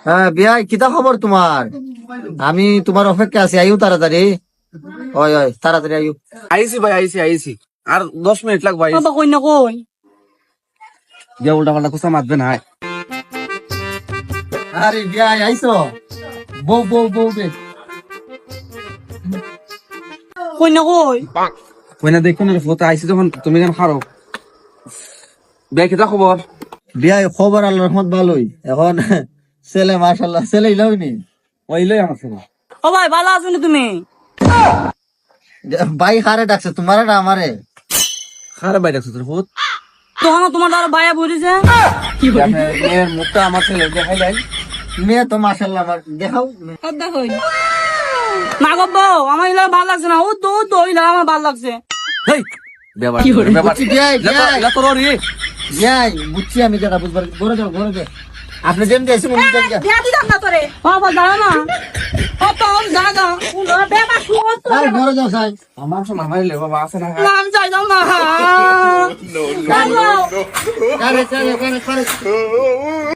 হ্যাঁ বিয়াই কিতা খবর তোমার? আমি তোমার অপেক্ষা আছি, আইও তাড়াতাড়ি। ওই ওই তাড়াতাড়ি আইও। আইসি ভাই, আইসি আর 10 মিনিট লাগবে। বাবা কই না কই যে উল্টা পাল্টা কুসা মারবে না। আরে বিয়াই আইছো? বউ বউ বউ বে। কই না কই কই না দেখো না ফটো আইসি যখন তুমি কেন খারো বে কিতা খবর? বিয়াই খবর আল্লাহর রহমত ভালোই। এখন ছেলে মাশাআল্লাহ ছেলে ইলাওনি। ওইলে আমার ছেলে। ও ভাই ভালো আছো না তুমি? ভাই হারে ডাকছে তোমারে না আমারে? খারে বাইরে আছে তোর ফুট। তখন তোমার দ্বারা ভাইয়া বলিছে এর মুখটা আমার ছেলে দেখাই লাই। মেয়ে তো মাশাআল্লাহ আমার দেখাও। দেখো না গো বউ, আমার ইলা ভালো লাগছে না। ও তো ইলা আমার ভালো লাগছে। হেই বেবার বেবার বুঝছি বিয়াই বিয়াই এটা তোর রে। বিয়াই বুঝছি আমি জায়গা বুঝবার ঘরে যাও ঘরে যাও। আপনি যেমন দিয়েছেন উনি যেমন বিয়া দিলাম না তোরে বাবা দাঁড়া না। ও তো দাদা বেবা শুও তো আরে ঘরে যাও সাই। আমার সব মামাইলে বাবা আছে না। নাম চাইলাম না। আরে চলে করে করে